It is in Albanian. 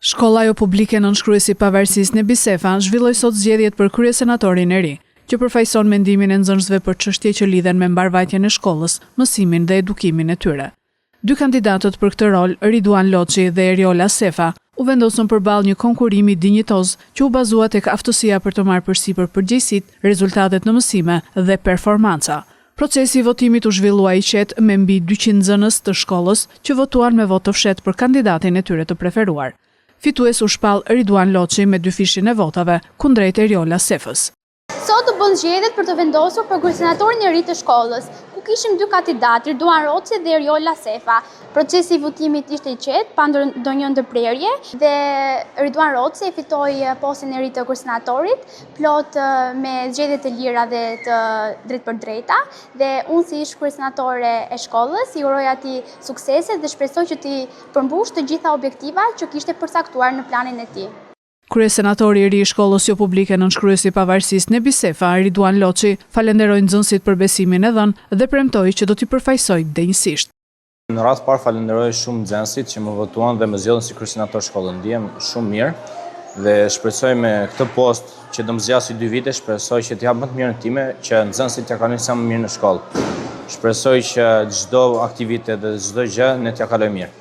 Shkolla jo publike nënshkruesi pavarësisë në Bisefa zhvilloi sot zgjedhjet për kryesenatorin e ri, që përfaqëson mendimin e nxënësve për çështje që lidhen me mbarvajtjen e shkollës, mësimin dhe edukimin e tyre. Dy kandidatët për këtë rol, Riduan Loçi dhe Eriola Sefa, u vendosën përballë një konkurrimi dinjitoz që u bazua tek aftësia për të marrë përsipër përgjegjësitë, rezultatet në mësime dhe performanca. Procesi i votimit u zhvillua i qetë me mbi 200 nxënës të shkollës që votuan me votë të fshehtë për kandidatin e tyre të preferuar. Fitues u shpall Riduan Loçi me 2 fishin e votave, kundrejt Eriola Sefës. Sot u bën zgjedhjet për të vendosur për kryesenatorin e ri të shkollës, ku kishim 2 kandidatë, Riduan Loçi dhe Eriola Sefa. Procesi i votimit ishte i qetë, pa ndonjë ndërprerje, dhe Riduan Loçi fitoi postin e ri të kryesenatorit, plot me zgjedhje të lira dhe të drejt për drejta, dhe unë si ish kryesenatore e shkollës i uroj atij suksese dhe shpresoj që t'i përmbush të gjitha objektivat që kishte përcaktuar në planin e tij. Kryesenatori i ri i shkollës jo publike nënshkruesi pavarësisë në Bisefa, Riduan Loçi, falenderoi nxënësit për besimin e dhënë dhe premtoi që do t'i përfaqësojë denjësisht. Në rast parë falenderoj shumë nxënësit që më votuan dhe më zgjodhen si kryesenator shkollën. Ndihem shumë mirë dhe shpresoj me këtë post që do më zgjasë 2 vite, shpresoj që t'jap më të mirën time që nxënësit t'ja kalojnë sa më mirë në shkollë. Shpresoj që çdo aktivitet dhe çdo gjë ne t'ja kalojmë mirë.